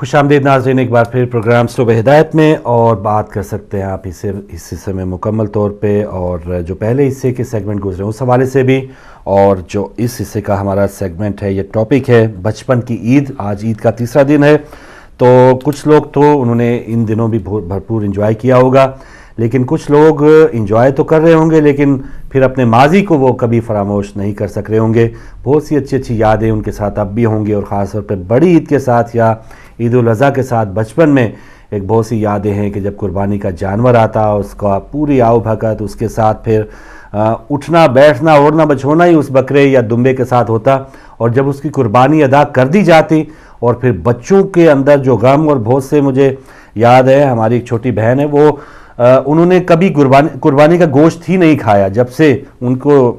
खुश आमदीद नाज़रीन, एक बार फिर प्रोग्राम सुबह हिदायत में, और बात कर सकते हैं आप इस हिस्से में मुकम्मल तौर पे, और जो पहले हिस्से के सेगमेंट गुजरे उस हवाले से भी, और जो इस हिस्से का हमारा सेगमेंट है, ये टॉपिक है बचपन की ईद। आज ईद का तीसरा दिन है, तो कुछ लोग तो उन्होंने इन दिनों भी भरपूर इंजॉय किया होगा, लेकिन कुछ लोग इंजॉय तो कर रहे होंगे लेकिन फिर अपने माजी को वो कभी फरामोश नहीं कर सक रहे होंगे। बहुत सी अच्छी अच्छी यादें उनके साथ अब भी होंगी, और ख़ास तौर पर बड़ी ईद के साथ या ईद उल अज़हा के साथ बचपन में एक बहुत सी यादें हैं कि जब कुर्बानी का जानवर आता, उसका पूरी आओ भगत, उसके साथ फिर उठना बैठना ओढ़ना बछोना ही उस बकरे या दुम्बे के साथ होता, और जब उसकी कुर्बानी अदा कर दी जाती और फिर बच्चों के अंदर जो गम, और बहुत से मुझे याद है, हमारी एक छोटी बहन है, वो उन्होंने कभी कुर्बानी का गोश्त ही नहीं खाया। जब से उनको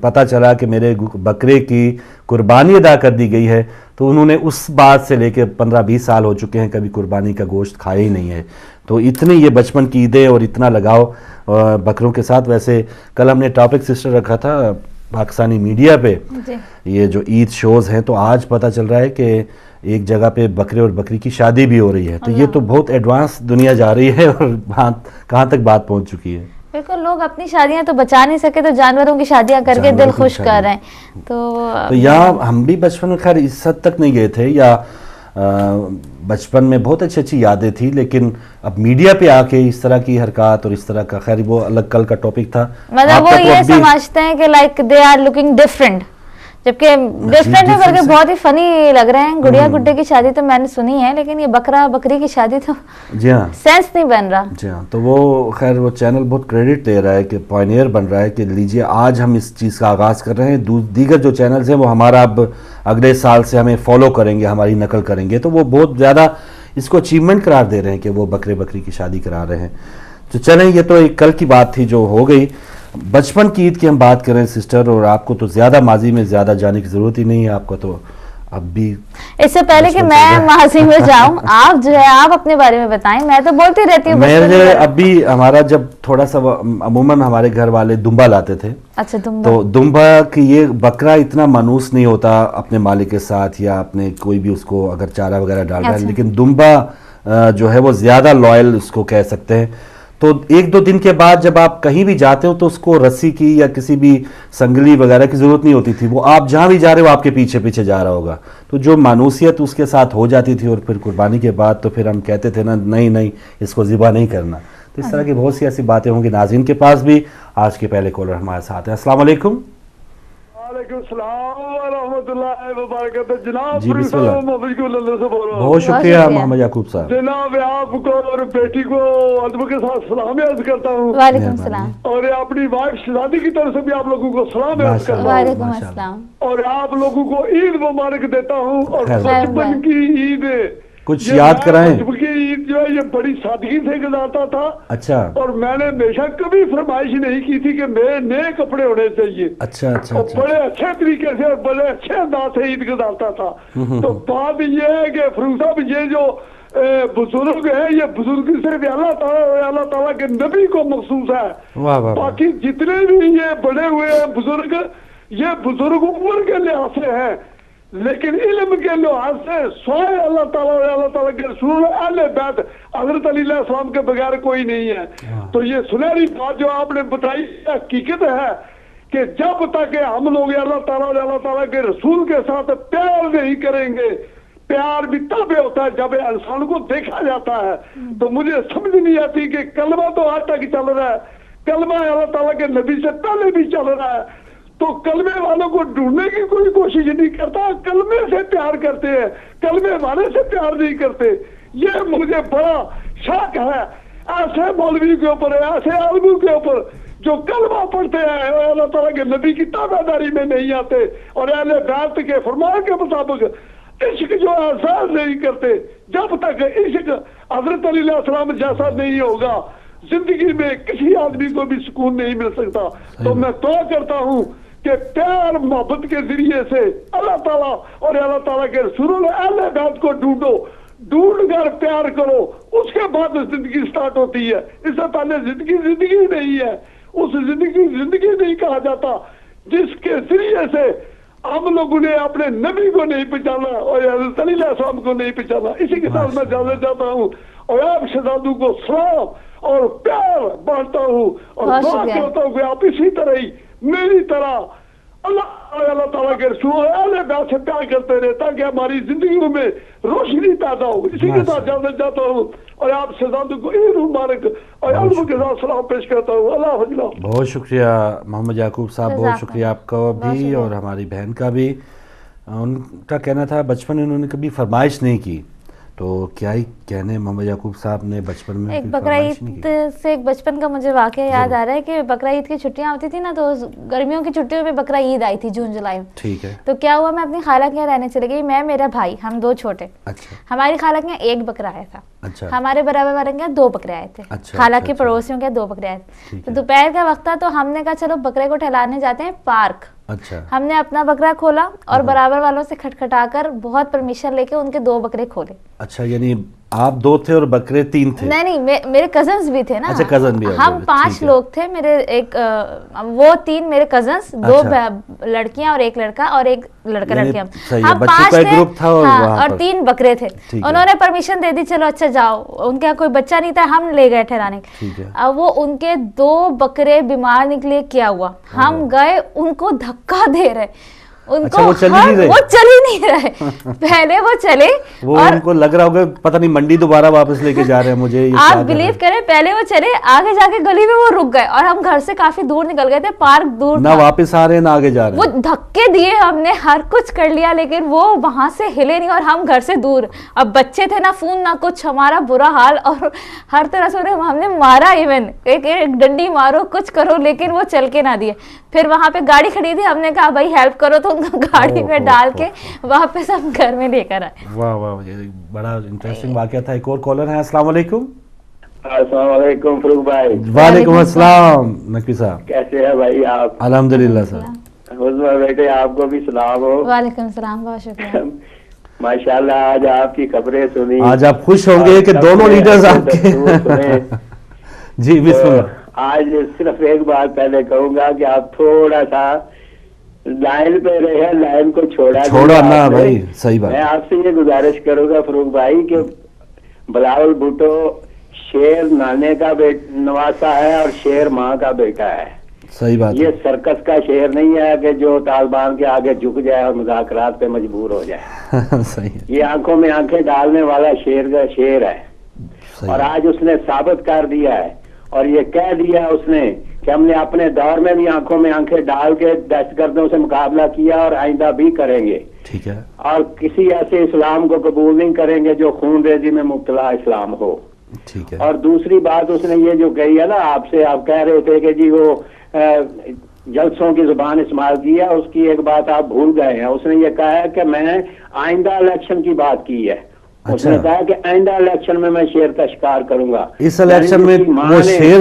पता चला कि मेरे बकरे की कुर्बानी अदा कर दी गई है, तो उन्होंने उस बात से लेकर 15-20 साल हो चुके हैं कभी कुर्बानी का गोश्त खाया ही नहीं है। तो इतनी ये बचपन की ईदें और इतना लगाव बकरों के साथ। वैसे कल हमने टॉपिक सिस्टर रखा था पाकिस्तानी मीडिया पे, ये जो ईद शोज़ हैं, तो आज पता चल रहा है कि एक जगह पे बकरे और बकरी की शादी भी हो रही है। तो ये तो बहुत एडवांस दुनिया जा रही है, और कहाँ तक बात पहुँच चुकी है। बिल्कुल, लोग अपनी शादियां तो बचा नहीं सके तो जानवरों की शादियां करके दिल खुश कर रहे हैं। तो यहाँ हम भी बचपन में खैर इस हद तक नहीं गए थे, या बचपन में बहुत अच्छी अच्छी यादें थी, लेकिन अब मीडिया पे आके इस तरह की हरकत और इस तरह का, खैर वो अलग कल का टॉपिक था। मतलब वो ये समझते हैं कि like they are looking different, जबकि डिफरेंट है बल्कि बहुत ही फनी लग रहे हैं। गुड़िया गुड्डे की शादी तो मैंने सुनी है, लेकिन ये बकरा बकरी की शादी तो जी हाँ सेंस नहीं बन रहा। जी हाँ, तो वो खैर वो चैनल बहुत क्रेडिट दे रहा है कि पॉइनियर बन रहा है कि लीजिए आज हम इस चीज़ का आगाज़ कर रहे हैं, दीगर जो चैनल्स हैं वो हमारा अब अगले साल से हमें फॉलो करेंगे, हमारी नकल करेंगे। तो वो बहुत ज़्यादा इसको अचीवमेंट करार दे रहे हैं कि वो बकरे बकरी की शादी करा रहे हैं। तो चलें, ये तो एक कल की बात थी जो हो गई। बचपन की ईद की हम बात करें सिस्टर, और आपको तो ज़्यादा माजी में ज़्यादा जाने की ज़रूरत ही नहीं है, आपका तो अब भी। इससे पहले कि मैं माजी में जाऊं, आप जो है आप अपने बारे में बताएं। मैं तो बोलती रहती हूँ। मेरे अब भी हमारा जब थोड़ा सा अमूमन हमारे घर वाले दुम्बा लाते थे। अच्छा, दुम्बा। तो दुम्बा की ये बकरा इतना मानूस नहीं होता अपने मालिक के साथ, या अपने कोई भी उसको अगर चारा वगैरह डाल रहा है, लेकिन दुम्बा जो है वो ज़्यादा लॉयल उसको कह सकते हैं। तो 1-2 दिन के बाद जब आप कहीं भी जाते हो तो उसको रस्सी की या किसी भी संगली वगैरह की ज़रूरत नहीं होती थी, वो आप जहाँ भी जा रहे हो आपके पीछे पीछे जा रहा होगा। तो जो मानूसियत उसके साथ हो जाती थी, और फिर कुर्बानी के बाद तो फिर हम कहते थे ना, नहीं इसको ज़िबा नहीं करना। तो इस तरह की बहुत सी ऐसी बातें होंगी नाज़रीन के पास भी। आज के पहले कॉलर हमारे साथ हैं। अस्सलाम वालेकुम। जनाब जी बिस्मिल्लाह। बहुत शुक्रिया मोहम्मद याकूब साहब। जनाब आपको और बेटी को अदब के साथ सलाम अर्ज करता हूँ। वालेकुम सलाम। और अपनी वाइफ शहजादी की तरफ से भी आप लोगों को सलाम अर्ज करता हूँ। वालेकुम अस्सलाम। और आप लोगों को ईद मुबारक देता हूँ। और बचपन की ईद कुछ याद कराएं। बचपन की ईद जो है ये बड़ी सादगी से गुजारता था। अच्छा। और मैंने हमेशा कभी फरमाइश नहीं की थी कि मेरे नए कपड़े होने चाहिए। अच्छा अच्छा, अच्छा। बड़े अच्छे तरीके से और बड़े अच्छे अंदाज से ईद गुजारता था। तो बात ये है कि फरूख साहब, ये जो बुजुर्ग है, ये बुजुर्ग सिर्फ अल्लाह ताला के नबी को मखसूस है। वाह वाह। बाकी जितने भी ये बड़े हुए हैं बुजुर्ग, ये बुजुर्ग उम्र के लिहाज से है, लेकिन इल्म के लिहाज से स्वाय अल्लाह ताला के रसूल अहले बैत हज़रत अली अलैहिस्सलाम के बगैर कोई नहीं है। तो ये सुनहरी बात जो आपने बताई हकीकत है कि जब तक हम लोग अल्लाह ताला के रसूल के साथ प्यार नहीं करेंगे, प्यार भी तब होता है जब इंसान को देखा जाता है। तो मुझे समझ नहीं आती कि कलमा तो आज तक चल रहा है, कलमा अल्लाह ताला के नबी से पहले भी चल रहा है, तो कलमे वालों को ढूंढने की कोई कोशिश नहीं करता, कलमे से प्यार करते हैं, कलमे वाले से प्यार नहीं करते। ये मुझे बड़ा शक है ऐसे मौलवी के ऊपर, ऐसे आलमों के ऊपर जो कलमा पढ़ते हैं और अल्लाह ताला के नबी की ताबेदारी में नहीं आते, और अहले बैत के फरमान के मुताबिक इश्क जो एहसास नहीं करते। जब तक इश्क हजरत अली अलैहिस्सलाम जैसा नहीं होगा, जिंदगी में किसी आदमी को भी सुकून नहीं मिल सकता। तो मैं दुआ करता हूँ कि प्यार मोहब्बत के जरिए से अल्लाह ताला और अल्लाह ताला के रसूल अहले बैत को ढूंढ कर प्यार करो, उसके बाद जिंदगी स्टार्ट होती है। इससे पहले जिंदगी नहीं है। उस जिंदगी नहीं कहा जाता जिसके जरिए से हम लोगों ने अपने नबी को नहीं पहचाना और हज़रत अली अलैहिस्सलाम को नहीं पहचाना। इसी के साथ मैं जाना चाहता हूँ और आप शहजादों को सलाम और प्यार बांटता हूँ और दुआ करता हूँ कि आप इसी तरह ही मेरी तरह अल्लाह ताला के रसूल अहले बैत से प्यार करते रहे ताकि हमारी जिंदगियों में रोशनी पैदा हो। इसी के साथ जाना चाहता हूँ और आप शहजादों को ईद मुबारक और अल्लाह के साथ सलाम पेश करता हूँ। अल्लाह हजला। बहुत शुक्रिया मोहम्मद याकूब साहब, बहुत शुक्रिया आपका भी और हमारी बहन का भी। उनका कहना था बचपन में उन्होंने कभी फरमाइश नहीं की, तो क्या ही कहने मोहम्मद याकूब साहब ने बचपन में एक बकरा ईद से एक बचपन का मुझे वाकया याद आ रहा है कि बकरा ईद की छुट्टियां होती थी ना, तो गर्मियों की छुट्टियों में बकरा ईद आई थी जून जुलाई में। ठीक है। तो क्या हुआ, मैं अपनी खाला के यहाँ रहने चली गई, मैं मेरा भाई, हम दो छोटे। अच्छा। हमारी खाला के यहाँ एक बकरा आया था। अच्छा। हमारे बराबर वाले के यहाँ दो बकरे आए थे। अच्छा, खाला अच्छा, के पड़ोसियों के दो बकरे आए थे। तो दोपहर का वक्त था, तो हमने कहा चलो बकरे को ठहराने जाते हैं पार्क। अच्छा। हमने अपना बकरा खोला और बराबर वालों से खटखटाकर बहुत परमिशन लेके उनके दो बकरे खोले। अच्छा, यानी आप दो थे और बकरे तीन थे? नहीं, मेरे कजन्स भी थे ना। अच्छा, कजन भी। हम 5 लोग थे, मेरे एक वो 3 मेरे कजन्स, 2 लड़कियां और एक लड़का और एक लड़का लड़की। हम 5 थे ग्रुप था और 3 बकरे थे। उन्होंने परमिशन दे दी, चलो अच्छा जाओ। उनका कोई बच्चा नहीं था, हम ले गए ठहराने। अब वो उनके 2 बकरे बीमार निकले, क्या हुआ, हम गए उनको धक्का दे रहे, उनको अच्छा, वो चल ही नहीं रहे पहले वो चले, वो और उनको लग रहा होगा पता नहीं मंडी दोबारा वापस लेके जा रहे हैं मुझे। आप बिलीव करें, पहले वो चले, आगे जाके गली में वो रुक गए और हम घर से काफी दूर निकल गए थे, पार्क दूर ना वापस आ रहे हैं ना आगे जा रहे हैं। वो धक्के दिए, हमने हर कुछ कर लिया, लेकिन वो वहां से हिले नहीं और हम घर से दूर। अब बच्चे थे ना, फोन ना कुछ, हमारा बुरा हाल और हर तरह से हमने मारा, इवन एक डंडी मारो कुछ करो, लेकिन वो चल के ना दिए। फिर वहां पे गाड़ी खड़ी थी, हमने कहा भाई हेल्प करो, तो उनको गाड़ी में डाल के वापस हम घर में लेकर आए। वाह वाह, बड़ा इंटरेस्टिंग वाकया था। एक और कॉलर है। अस्सलाम वालेकुम। अस्सलाम वालेकुम फरूक भाई। वालेकुम अस्सलाम नकवी साहब, कैसे हैं भाई आप? अल्हम्दुलिल्लाह सर। बेटे आपको भी सलाम हो। वालेकुम सलाम, बहुत शुक्रिया। माशाल्लाह, आज आपकी खबरें सुनी, आज आप खुश होंगे कि दोनों लीडर्स आपके जी बिस्मिल्लाह। आज सिर्फ एक बात पहले कहूंगा कि आप थोड़ा सा लाइन पे रहे, लाइन को छोड़ा ना भाई, सही बात। मैं आपसे ये गुजारिश करूंगा फरूक भाई कि बिलावल भुट्टो शेर नाने का नवासा है और शेर माँ का बेटा है। सही बात। ये सर्कस का शेर नहीं है कि जो तालिबान के आगे झुक जाए और मुज़ाकरात पे मजबूर हो जाए। सही है। ये आंखों में आंखें डालने वाला शेर का शेर है और आज उसने साबित कर दिया है और ये कह दिया उसने कि हमने अपने दौर में भी आंखों में आंखें डाल के दहशतगर्दों से मुकाबला किया और आइंदा भी करेंगे। ठीक है। और किसी ऐसे इस्लाम को कबूल नहीं करेंगे जो खून रेजी में मुब्तला इस्लाम हो। ठीक है। और दूसरी बात उसने ये जो कही है ना आपसे, आप कह रहे थे कि जी वो जलसों की जुबान इस्तेमाल की है, उसकी एक बात आप भूल गए हैं। उसने ये कहा है कि मैं आइंदा इलेक्शन की बात की है। अच्छा। उसने कहा कि आइंदा इलेक्शन में मैं शेर का शिकार करूंगा। इस इलेक्शन में वो शेर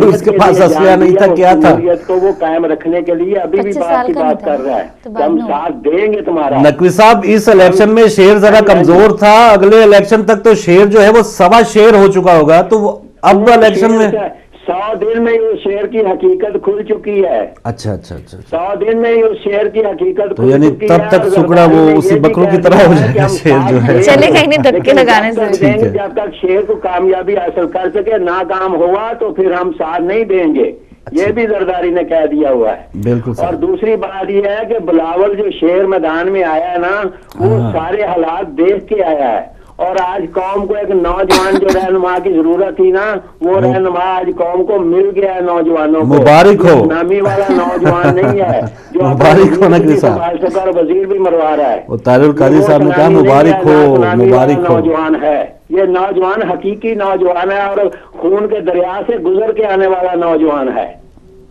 उसके पास असलिया नहीं था, क्या था? को वो कायम रखने के लिए अभी भी बात की बात कर रहा है, तो हम साथ देंगे तुम्हारा। नकवी साहब, इस इलेक्शन में शेर जरा कमजोर था, अगले इलेक्शन तक तो शेर जो है वो सवा शेर हो चुका होगा, तो अब इलेक्शन में 100 दिन में उस शेर की हकीकत खुल चुकी है। अच्छा अच्छा अच्छा। 100 दिन में उस शेर की हकीकत तो यानी तब तक सुकड़ा वो उसी बकरों की तरह हो जाएगा शेर जो है। चले कहीं नहीं धक्के लगाने से। जब तक शेर को कामयाबी हासिल कर सके, नाकाम हुआ तो फिर हम साथ नहीं देंगे। अच्छा। ये भी जरदारी ने कह दिया हुआ है। बिल्कुल। और दूसरी बात यह है कि बिलावल जो शेर मैदान में आया है ना, वो सारे हालात देख के आया है और आज कौम को एक नौजवान जो रहनुमा की जरूरत थी ना, वो रहनुमा आज कौम को मिल गया है। नौजवानों को मुबारक हो। नामी वाला नौजवान नहीं है जो मुबारक हो नकवी साहब, वजीर भी मरवा रहा है। वो तारुल कादी साहब ने कहा मुबारक हो, मुबारक हो। नौजवान है ये, नौजवान हकीकी नौजवान है और खून के दरिया से गुजर के आने वाला नौजवान है।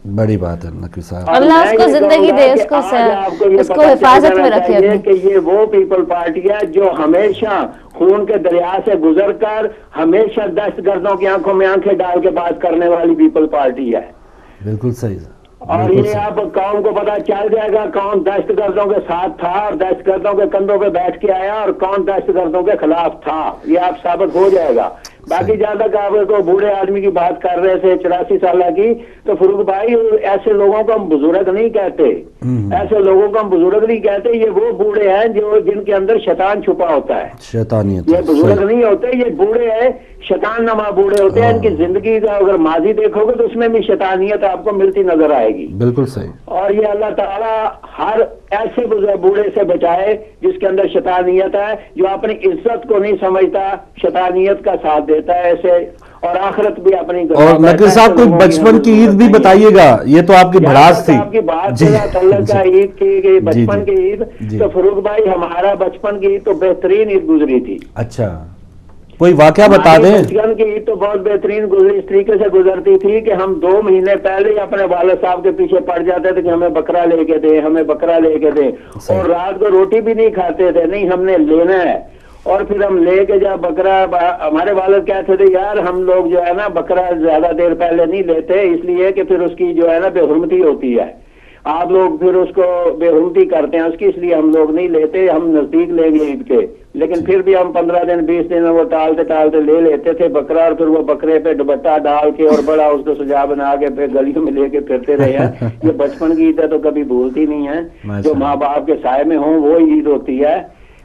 बड़ी बात है नकवी साहब। अल्लाह उसको जिंदगी दे, उसको हिफाजत में रखे कि ये वो पीपल पार्टी है जो हमेशा खून के दरिया से गुजर कर हमेशा दहशतगर्दों की आंखों में आंखें डाल के बात करने वाली पीपल पार्टी है। बिल्कुल सही। और ये अब कौम को पता चल जाएगा कौन दहशतगर्दों के साथ था और दहशतगर्दों के कंधों पे बैठ के आया और कौन दहशतगर्दों के खिलाफ था। ये आप साबित हो जाएगा। बाकी जहां तक आप तो बूढ़े आदमी की बात कर रहे थे 84 साल की, تو فروخ بھائی ایسے لوگوں کو ہم بزرگ نہیں کہتے, ایسے لوگوں کو ہم بزرگ نہیں کہتے, یہ وہ بوڑھے ہیں جو جن کے اندر شیطان چھپا ہوتا ہے, شیطانیت. یہ بزرگ نہیں ہوتے, یہ بوڑھے ہیں, شیطان نما بوڑھے ہوتے ہیں. ان کی زندگی کا اگر ماضی دیکھو گے تو اس میں بھی شیطانیت آپ کو ملتی نظر آئے گی. بالکل صحیح. اور یہ اللہ تعالیٰ ہر ایسے بوڑھے سے بچائے جس کے اندر شیطانیت ہے, جو اپنی عزت کو نہیں سمجھتا, شیطانیت کا ساتھ دیتا ہے ایسے, اور آخرت بھی اپنی. اور نقوی صاحب کوئی بچپن کی عید بھی بتائیے گا, یہ تو آپ کی بھڑاس تھی. آپ کی بات کا عید کی بچپن کی عید, تو فروخ بھائی ہمارا بچپن کی عید تو بہترین عید گزری تھی. اچھا, کوئی واقعہ بتا دیں. بچپن کی عید تو بہت بہترین گزری, اس طریقے سے گزرتی تھی کہ ہم 2 مہینے پہلے ہی اپنے والد صاحب کے پیچھے پڑ جاتے تھے کہ ہمیں بکرا لے کے دے, ہمیں بکرا لے کے دے, اور رات کو روٹی بھی نہیں کھاتے تھے, نہیں ہم نے لینا ہے. اور پھر ہم لے کے جب بکرا, ہمارے والد کہتے تھے یار ہم لوگ جو ہے نا بکرا زیادہ دیر پہلے نہیں لیتے, اس لیے کہ پھر اس کی جو ہے نا بے حرمتی ہوتی ہے, آپ لوگ پھر اس کو بے حرمتی کرتے ہیں اس کی, اس لیے ہم لوگ نہیں لیتے, ہم نزدیک لیں گے عید کے. لیکن پھر بھی ہم 15 دن 20 دن وہ ٹالتے لے لیتے تھے بکرا, اور پھر وہ بکرے پہ دوپٹہ ڈال کے اور بڑا اس کو سجا بنا کے پھر گلیوں میں لے کے پھرتے رہے ہیں. یہ بچپن کی عید ہے تو کبھی بھولتی نہیں ہے. جو ماں باپ کے سائے میں ہوں وہ عید ہوتی ہے.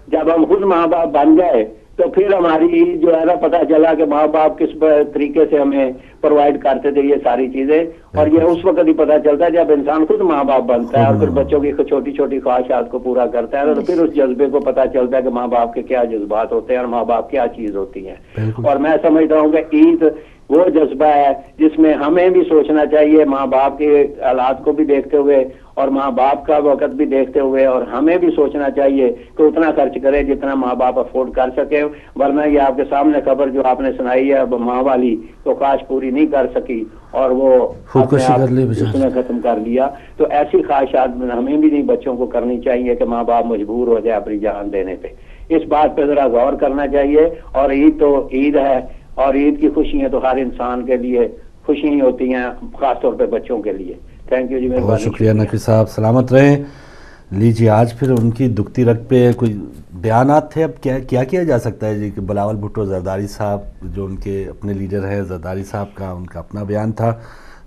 جب ہم خود ماں باپ بن گئے تو پھر ہماری عید جو ہے نا پتہ چلا کہ ماں باپ کس طریقے سے ہمیں پرووائڈ کرتے تھے یہ ساری چیزیں, اور یہ اس وقت ہی پتہ چلتا ہے جب انسان خود ماں باپ بنتا ہے اور پھر بچوں کی چھوٹی چھوٹی خواہشات کو پورا کرتا ہے, تو پھر اس جذبے کو پتہ چلتا ہے کہ ماں باپ کے کیا جذبات ہوتے ہیں اور ماں باپ کیا چیز ہوتی ہے. اور میں سمجھتا ہوں کہ عید وہ جذبہ ہے جس میں ہمیں بھی سوچنا چاہیے, ماں باپ کے حالات کو بھی دیکھتے ہوئے اور ماں باپ کا وقت بھی دیکھتے ہوئے, اور ہمیں بھی سوچنا چاہیے کہ اتنا خرچ کرے جتنا ماں باپ افورڈ کر سکے. ورنہ یہ آپ کے سامنے خبر جو آپ نے سنائی ہے ماں والی, تو کاش پوری نہیں کر سکی اور وہ اس نے ختم کر لیا. تو ایسی خواہشات ہمیں بھی نہیں بچوں کو کرنی چاہیے کہ ماں باپ مجبور ہو جائے اپنی جان دینے پہ. اس بات پہ ذرا غور کرنا چاہیے. اور عید تو عید ہے, اور عید کی خوشیاں تو ہر انسان کے لیے خوشی ہی ہوتی ہیں, خاص طور پہ بچوں کے لیے. تھینک یو جی, بہت شکریہ نقوی صاحب, سلامت رہیں. لیجیے آج پھر ان کی دکھتی رگ پہ کوئی بیانات تھے. اب کیا کیا جا سکتا ہے جی, کہ بلاول بھٹو زرداری صاحب جو ان کے اپنے لیڈر ہیں, زرداری صاحب کا ان کا اپنا بیان تھا,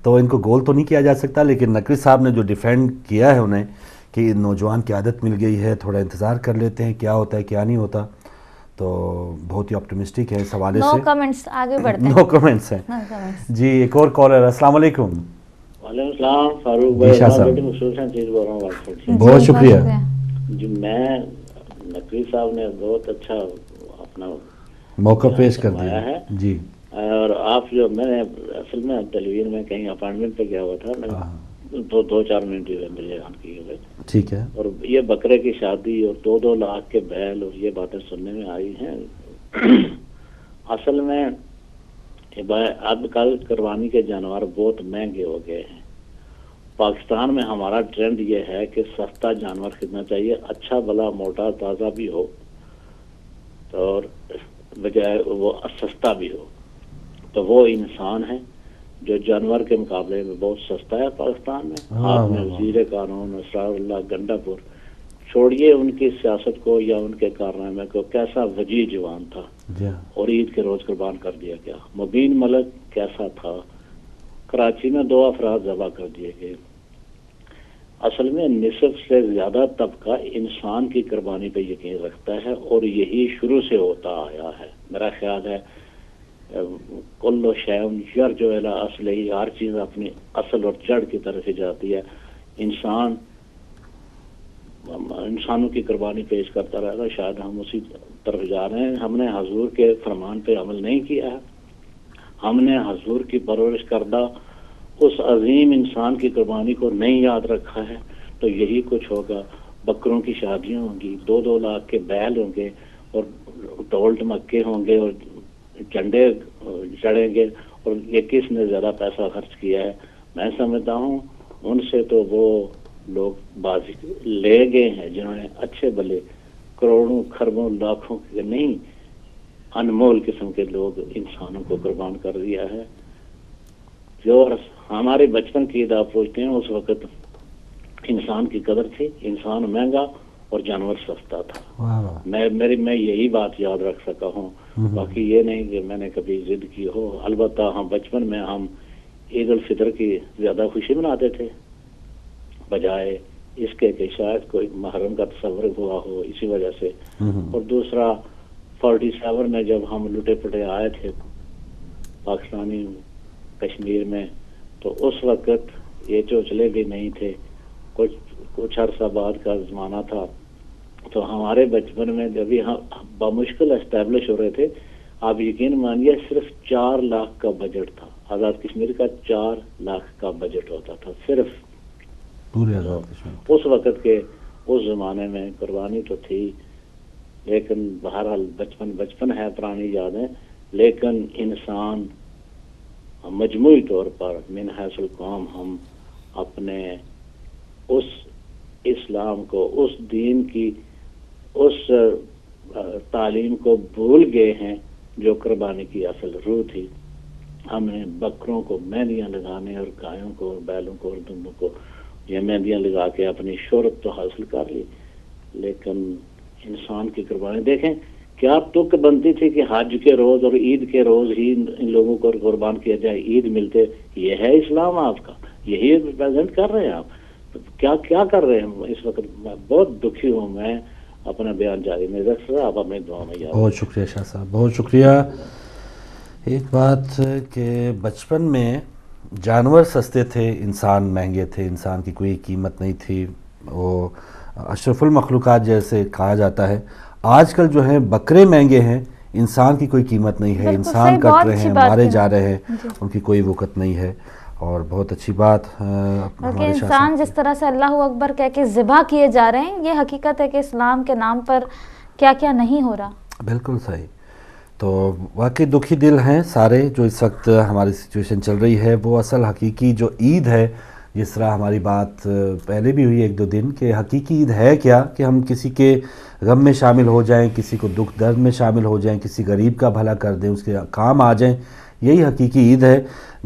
تو ان کو گول تو نہیں کیا جا سکتا, لیکن نقوی صاحب نے جو ڈیفینڈ کیا ہے انہیں کہ نوجوان کی عادت مل گئی ہے, تھوڑا انتظار کر لیتے ہیں کیا ہوتا ہے کیا نہیں ہوتا, تو بہت ہی آپٹیمسٹک ہے اس حوالے سے. نو کمنٹس, آگے بڑھتے ہیں. نو کمنٹس ہیں جی. ایک اور کالر, السلام علیکم. وعلیکم السلام. فاروق بھائی, بہت شکریہ جی. میں نقوی صاحب نے بہت اچھا اپنا موقع پیش کر دیا ہے جی. اور آپ جو میں نے اصل میں ٹیلی ویژن میں کہیں اپائنٹمنٹ پہ گیا ہوا تھا, 2-4 منٹ مجھے آن کیے ہوئے, ٹھیک ہے. اور یہ بکرے کی شادی اور 2-2 لاکھ کے بیل اور یہ باتیں سننے میں آئی ہیں. اصل میں اب کل قربانی کے جانور بہت مہنگے ہو گئے ہیں. پاکستان میں ہمارا ٹرینڈ یہ ہے کہ سستا جانور خریدنا چاہیے, اچھا بھلا موٹا تازہ بھی ہو اور بجائے وہ سستا بھی ہو. تو وہ انسان ہے جو جانور کے مقابلے میں بہت سستا ہے پاکستان میں. آپ نے وزیر قانون اسرار اللہ گنڈا پور چھوڑیے ان کی سیاست کو یا ان کے کارنامے کو, کیسا وجیح جوان تھا اور عید کے روز قربان کر دیا گیا. مبین ملک کیسا تھا, کراچی میں 2 افراد ذبح کر دیے گئے. اصل میں نصف سے زیادہ طبقہ انسان کی قربانی پہ یقین رکھتا ہے اور یہی شروع سے ہوتا آیا ہے. میرا خیال ہے کل شیء یرجع الی اصلہ, ہر چیز اپنی اصل اور جڑ کی طرف ہی جاتی ہے. انسانوں کی قربانی پیش کرتا رہے گا. شاید ہم اسی طرف جا رہے ہیں. ہم نے حضور کے فرمان پہ عمل نہیں کیا ہے. ہم نے حضور کی پرورش کردہ اس عظیم انسان کی قربانی کو نہیں یاد رکھا ہے. تو یہی کچھ ہوگا. بکروں کی شادیاں ہوں گی, 2-2 لاکھ کے بیل ہوں گے اور ڈھول ڈمکے ہوں گے اور جھنڈے چڑھیں گے, اور یہ کس نے زیادہ پیسہ خرچ کیا ہے. میں سمجھتا ہوں ان سے تو وہ لوگ بازی لے گئے ہیں جنہوں نے اچھے بھلے کروڑوں کھربوں لاکھوں کے نہیں, انمول قسم کے لوگ انسانوں کو قربان کر دیا ہے. جو ہمارے بچپن کی عید آپ پوچھتے ہیں, اس وقت انسان کی قدر تھی, انسان مہنگا اور جانور سستا تھا. میں یہی بات یاد رکھ سکا ہوں. باقی یہ نہیں کہ میں نے کبھی ضد کی ہو. البتہ ہم بچپن میں ہم عید الفطر کی زیادہ خوشی مناتے تھے بجائے اس کے کہ شاید کوئی محرم کا تصور ہوا ہو اسی وجہ سے. اور دوسرا 47 میں جب ہم لٹے پٹے آئے تھے پاکستانی کشمیر میں تو اس وقت یہ چوچلے بھی نہیں تھے, کچھ عرصہ بعد کا زمانہ تھا. تو ہمارے بچپن میں جب ہی بمشکل اسٹیبلش ہو رہے تھے, آپ یقین مانیے صرف 4 لاکھ کا بجٹ تھا. آزاد کشمیر کا 4 لاکھ کا بجٹ ہوتا تھا صرف پورے آزاد کشمیر. اس وقت کے اس زمانے میں قربانی تو تھی, لیکن بہرحال بچپن ہے, پرانی یادیں. لیکن انسان مجموعی طور پر من حیث القوم ہم اپنے اس اسلام کو, اس دین کی اس تعلیم کو بھول گئے ہیں جو قربانی کی اصل روح تھی. ہم نے بکروں کو مہندیاں لگانے اور گایوں کو اور بیلوں کو اور دمبوں کو یہ مہندیاں لگا کے اپنی شہرت تو حاصل کر لی, لیکن انسان کی قربانی دیکھیں کیا تک بنتی تھی کہ حج کے روز اور عید کے روز ہی ان لوگوں کو قربان کیا جائے, عید ملتے. یہ ہے اسلام آپ کا, یہی ریپرزینٹ کر رہے ہیں آپ. کیا کر رہے ہیں اس وقت؟ میں بہت دکھی ہوں. میں اپنا بیان جاری نہیں رکھ سکتا, آپ اپنے دعا میں یاد. بہت شکریہ شاہ صاحب, بہت شکریہ. ایک بات کہ بچپن میں جانور سستے تھے, انسان مہنگے تھے, انسان کی کوئی قیمت نہیں تھی, وہ اشرف المخلوقات جیسے کہا جاتا ہے. آج کل جو ہیں بکرے مہنگے ہیں, انسان کی کوئی قیمت نہیں ہے, انسان کٹ رہے ہیں, مارے جا رہے ہیں, ان کی کوئی وقت نہیں ہے. اور بہت اچھی بات کہ انسان جس طرح سے اللہ اکبر کہہ کے ذبح کیے جا رہے ہیں, یہ حقیقت ہے کہ اسلام کے نام پر کیا کیا نہیں ہو رہا. بالکل صحیح. تو واقعی دکھی دل ہیں سارے جو اس وقت ہماری سچویشن چل رہی ہے. وہ اصل حقیقی جو عید ہے, جس طرح ہماری بات پہلے بھی ہوئی 1-2 دن کہ حقیقی عید ہے کیا, کہ ہم کسی کے غم میں شامل ہو جائیں, کسی کو دکھ درد میں شامل ہو جائیں, کسی غریب کا بھلا کر دیں, اس کے کام آ جائیں. یہی حقیقی عید ہے.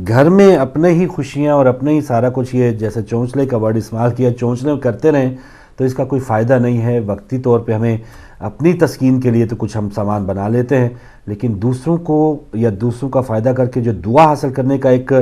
گھر میں اپنے ہی خوشیاں اور اپنے ہی سارا کچھ, یہ جیسے چونچلے کا ورڈ استعمال کیا, چونچلے کرتے رہیں تو اس کا کوئی فائدہ نہیں ہے. وقتی طور پہ ہمیں اپنی تسکین کے لیے تو کچھ ہم سامان بنا لیتے ہیں, لیکن دوسروں کو یا دوسروں کا فائدہ کر کے جو دعا حاصل کرنے کا ایک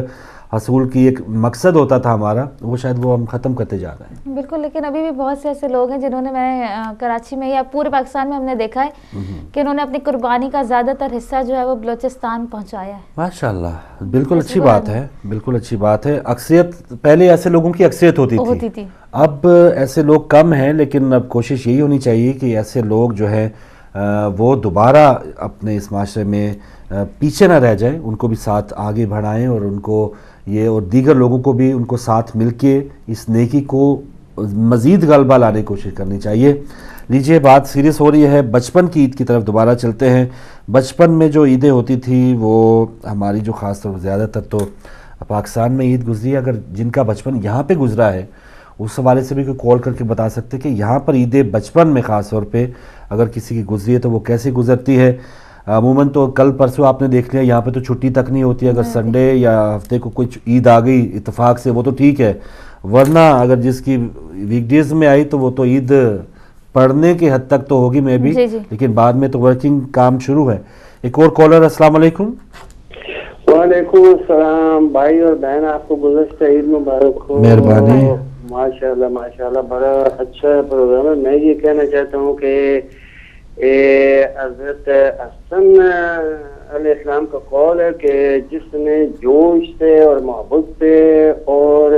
حصول کی ایک مقصد ہوتا تھا ہمارا, وہ شاید وہ ہم ختم کرتے جا رہے ہیں. بالکل. لیکن ابھی بھی بہت سے ایسے لوگ ہیں جنہوں نے, میں کراچی میں یا پورے پاکستان میں ہم نے دیکھا ہے کہ انہوں نے اپنی قربانی کا زیادہ تر حصہ جو ہے وہ بلوچستان پہنچایا ہے. ماشاءاللہ, بالکل اچھی بات ہے, بالکل اچھی بات ہے. اکثریت پہلے ایسے لوگوں کی اکثریت ہوتی تھی, اب ایسے لوگ کم ہیں, لیکن اب کوشش یہی ہونی چاہیے کہ ایسے لوگ جو ہیں وہ دوبارہ اپنے اس معاشرے میں پیچھے نہ رہ جائیں, ان کو بھی ساتھ آگے بڑھائیں, اور ان کو یہ اور دیگر لوگوں کو بھی ان کو ساتھ مل کے اس نیکی کو مزید غلبہ لانے کی کوشش کرنی چاہیے. لیجئے, بات سیریس ہو رہی ہے, بچپن کی عید کی طرف دوبارہ چلتے ہیں. بچپن میں جو عیدیں ہوتی تھی وہ ہماری جو خاص طور پر زیادہ تر تو پاکستان میں عید گزری, اگر جن کا بچپن یہاں پہ گزرا ہے اس حوالے سے بھی کوئی کال کر کے بتا سکتے کہ یہاں پر عیدیں بچپن میں خاص طور پہ اگر کسی کی گزری ہے تو وہ کیسے گزرتی ہے. عموماً تو کل پرسوں آپ نے دیکھ لیا یہاں پہ تو چھٹی تک نہیں ہوتی, اگر سنڈے یا ہفتے کو کچھ عید آ گئی اتفاق سے وہ تو ٹھیک ہے, ورنہ اگر جس کی ویک ڈیز میں آئی تو وہ تو عید پڑھنے کے حد تک تو ہوگی میں بھی, لیکن بعد میں تو ورکنگ کام شروع ہے. ایک اور کالر, السلام علیکم. وعلیکم السلام بھائی اور بہن, آپ کو گزشتہ عید مبارک ہو. مہربانی. ماشاءاللہ ماشاءاللہ, بڑا اچھا پروگرام ہے. میں یہ کہنا چاہتا ہوں کہ حضرت حسن علیہ السلام کا قول ہے کہ جس نے جوش سے اور محبت سے اور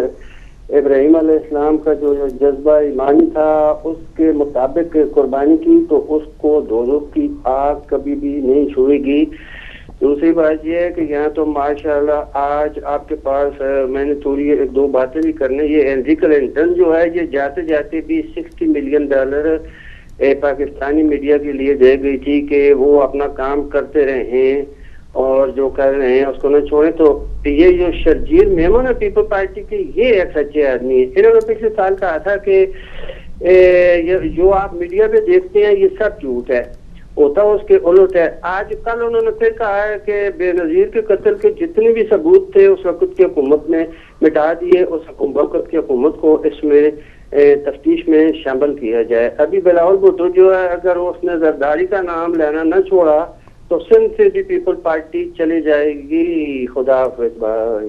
ابراہیم علیہ السلام کا جو جذبہ ایمانی تھا اس کے مطابق قربانی کی تو اس کو دوزخ کی آگ کبھی بھی نہیں چھوئے گی. دوسری بات یہ ہے کہ یہاں تو ماشاءاللہ آج آپ کے پاس میں نے تھوڑی 1-2 باتیں بھی کرنے. یہ ہیلری کلنٹن جو ہے یہ جاتے جاتے بھی $60 ملین پاکستانی میڈیا کے لیے دے گئی تھی کہ وہ اپنا کام کرتے رہیں اور جو کر رہے ہیں اس کو نہ چھوڑیں. تو یہ جو شرجیل میمن ہے پیپل پارٹی کے, یہ ایک سچے آدمی ہے. انہوں نے پچھلے سال کہا تھا کہ جو آپ میڈیا پہ دیکھتے ہیں یہ سب جھوٹ ہے, ہوتا اس کے الٹ ہے. آج کل انہوں نے پھر کہا ہے کہ بے نظیر کے قتل کے جتنے بھی ثبوت تھے اس وقت کی حکومت نے مٹا دیے, اس وقت کی حکومت کو اس میں تفتیش میں شامل کیا جائے. ابھی بلاول بھٹو جو ہے اگر اس نے زرداری کا نام لینا نہ چھوڑا تو سندھ سے بھی پیپل پارٹی چلی جائے گی. خدا حافظ بھائی.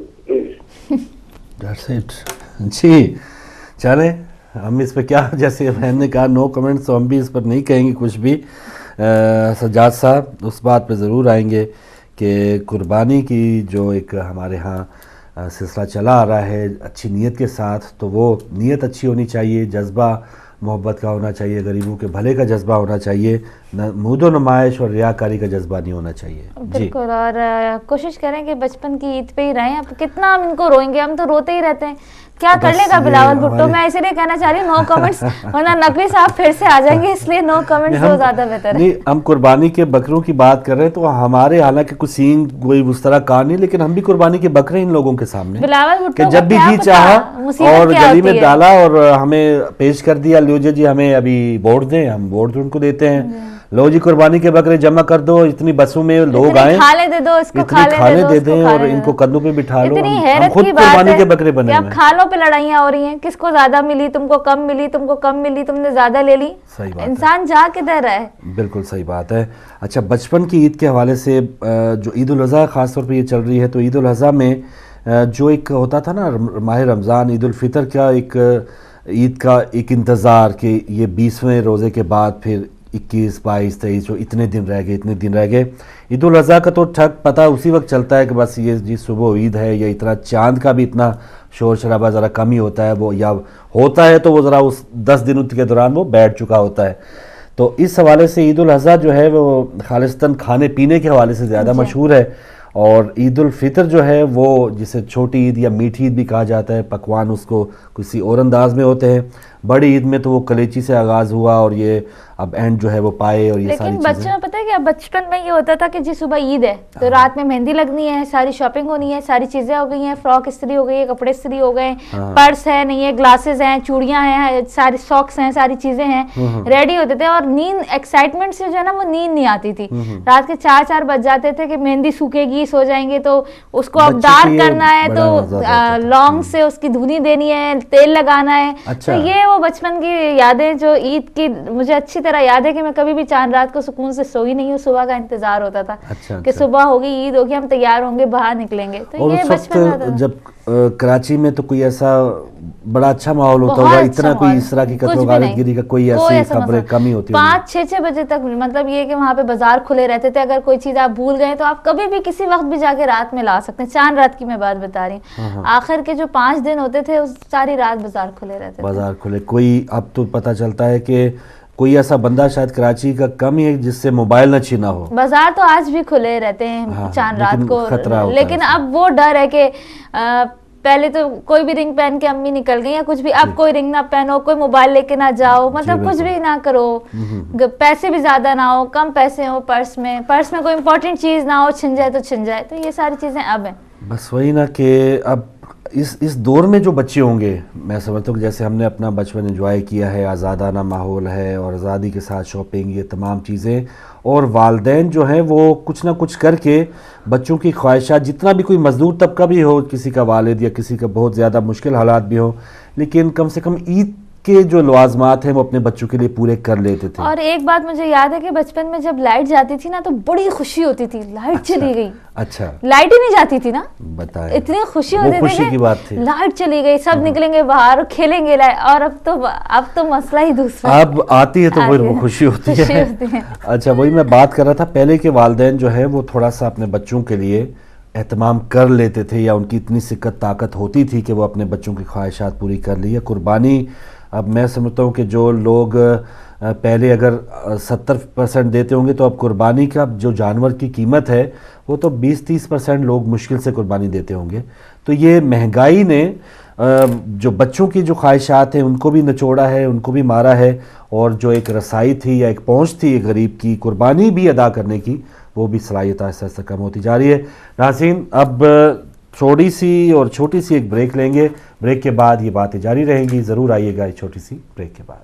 That's it. जी चले, हम इस पे क्या, जैसे बहन ने कहा नो कमेंट्स, तो हम भी इस पर नहीं कहेंगे कुछ भी। सज्जाद साहब उस बात पे ज़रूर आएंगे कि कुर्बानी की जो एक हमारे यहाँ सिलसिला चला आ रहा है अच्छी नीयत के साथ, तो वो नीयत अच्छी होनी चाहिए, जज्बा मोहब्बत का होना चाहिए, गरीबों के भले का जज्बा होना चाहिए, मूदो नुमाइश और रियाकारी का जज्बा नहीं होना चाहिए। बिल्कुल। और कोशिश करें कि बचपन की ईद पे ही रहें। अब कितना हम इनको रोएंगे, हम तो रोते ही रहते हैं, क्या कर लेगा बिलावल भुट्टो। मैं इसीलिए कहना चाह रही हूँ नो कमेंट्स, वरना नकवी साहब फिर से आ जाएंगे, इसलिए नो कमेंट्स तो ज्यादा बेहतर है। हम कुर्बानी के बकरों की बात कर रहे हैं, तो हमारे हालांकि कुछ सीन कोई उस तरह का नहीं, लेकिन हम भी कुर्बानी के बकरे इन लोगों के सामने, बिलावल भुट्टो जब भी जी चाहा और गली में डाला और हमें पेश कर दिया, लो जी हमें अभी वोट दें, हम वोट उनको देते हैं, लो जी कुर्बानी के बकरे जमा कर दो, इतनी बसों में लोग आए, खाले दे दो, इसको खाले दे दें और इनको कंधों पे बिठा लो, हम खुद कुर्बानी के बकरे बने हुए हैं। खालों पे लड़ाइयाँ हो रही हैं, किसको ज्यादा मिली, तुमको कम मिली, तुमको कम मिली, तुमने ज्यादा ले ली। सही बात, इंसान जा किधर रहा है। बिल्कुल सही बात है। अच्छा, बचपन की ईद के हवाले से जो ईद उल अज़हा खास तौर पे ये चल रही है, तो ईद उल अज़हा में जो एक होता था ना माह रमज़ान, ईद उल फितर का एक ईद का एक इंतज़ार कि ये 20वें रोज़े के बाद फिर 21, 22, 23 जो इतने दिन रह गए। ईद उल अज़हा का तो ठक पता उसी वक्त चलता है कि बस ये जी सुबह ईद है, या इतना चांद का भी इतना शोर शराबा ज़रा कम ही होता है, वो या होता है तो वो ज़रा उस 10 दिनों के दौरान वो बैठ चुका होता है। तो इस हवाले से ईद उल अज़हा जो है वो खालिस्तान खाने पीने के हवाले से ज़्यादा मशहूर है, और ईद उल फितर जो है वो जिसे छोटी ईद या मीठी ईद भी कहा जाता है, पकवान उसको किसी और अंदाज में होते हैं। बड़ी ईद में तो वो कलेची से आगाज़ हुआ और ये अब एंड जो है वो पाए और ये सारी लेकिन बच्चों में पता है क्या, बचपन में ये होता था कि जी सुबह ईद है तो रात में मेहंदी लगनी है, सारी शॉपिंग होनी है, सारी चीजें हो गई हैं, फ्रॉक इस्त्री हो गई है, कपड़े इस्त्री हो गए, पर्स है नहीं है, ग्लासेस हैं, चूड़ियां हैं, सारी सॉक्स हैं, सारी चीजें हैं, रेडी होते थे। और नींद एक्साइटमेंट से जो है ना वो नींद नहीं आती थी, रात के 4 बज जाते थे कि मेहंदी सूखेगी, सो जाएंगे, तो उसको अब डार्क करना है, तो लौंग से उसकी धुनी देनी है, तेल लगाना है। तो ये वो बचपन की यादें जो ईद की मुझे अच्छी तरह याद है कि मैं कभी भी चांद रात को सुकून से सोई नहीं हूँ, सुबह का इंतजार होता था कि सुबह होगी, ईद होगी, हम तैयार होंगे, बाहर निकलेंगे। तो ये बचपन जब कराची में तो कोई ऐसा बड़ा अच्छा माहौल होता होगा, इतना कोई इस तरह की कत्ल-ओ-गारतगिरी का कोई ऐसी खबरें कम ही होती होगी। 5-6 बजे तक, मतलब ये कि वहाँ पे बाजार खुले रहते थे, अगर कोई चीज आप भूल गए तो आप कभी भी किसी वक्त भी जाके रात में ला सकते हैं। चांद रात की मैं बात बता रही हूँ, आखिर के जो 5 दिन होते थे उस सारी रात बाजार खुले रहते थे। बाजार खुले, कोई अब तो पता चलता है कि कोई ऐसा बंदा शायद कराची का कम ही है जिससे मोबाइल न छीना हो। बाजार तो आज भी खुले रहते हैं चांद रात को, लेकिन अब वो डर है कि पहले तो कोई भी रिंग पहन के अम्मी निकल गई या कुछ भी, अब कोई रिंग ना पहनो, कोई मोबाइल लेके ना जाओ, मतलब कुछ भी ना करो, पैसे भी ज्यादा ना हो, कम पैसे हो पर्स में कोई इंपॉर्टेंट चीज ना हो, छिन जाए तो छिन जाए। तो ये सारी चीजें अब हैं। बस वही ना कि अब इस दौर में जो बच्चे होंगे, मैं समझता हूँ कि जैसे हमने अपना बचपन एंजॉय किया है, आज़ादाना माहौल है और आज़ादी के साथ शॉपिंग, ये तमाम चीज़ें, और वालिदैन जो हैं वो कुछ ना कुछ करके बच्चों की ख्वाहिशात, जितना भी कोई मजदूर तबका भी हो, किसी का वालिद या किसी का बहुत ज़्यादा मुश्किल हालात भी हो, लेकिन कम से कम ईद के जो लवाजमात हैं वो अपने बच्चों के लिए पूरे कर लेते थे। और एक बात मुझे याद है कि बचपन में जब लाइट जाती थी ना तो बड़ी खुशी होती थी, लाइट चली गई। अच्छा, लाइट ही नहीं जाती थी ना, बताएं, इतनी खुशी होती थी, खुशी की बात थी, लाइट चली गई, सब निकलेंगे बाहर खेलेंगे। और अब तो मसला ही दूसरा, अब आती है तो फिर वो खुशी होती है। अच्छा, वही मैं बात कर रहा था, पहले के वालिदैन जो है वो थोड़ा सा अपने बच्चों के लिए एहतमाम कर लेते थे, या उनकी इतनी सिक्कत ताकत होती थी कि वो अपने बच्चों की ख्वाहिशात पूरी कर ली है। कुर्बानी, अब मैं समझता हूँ कि जो लोग पहले अगर 70% देते होंगे, तो अब कुर्बानी का जो जानवर की कीमत है वो तो 20-30% लोग मुश्किल से कुर्बानी देते होंगे। तो ये महंगाई ने जो बच्चों की जो ख्वाहिशात हैं उनको भी निचोड़ा है, उनको भी मारा है, और जो एक रसाई थी या एक पहुँच थी गरीब की कुर्बानी भी अदा करने की, वो भी सलाहियत आहिस्ता आहिस्ता कम होती जा रही है। नाज़रीन, अब थोड़ी सी और छोटी सी एक ब्रेक लेंगे, ब्रेक के बाद ये बातें जारी रहेंगी, ज़रूर आइएगा इस छोटी सी ब्रेक के बाद।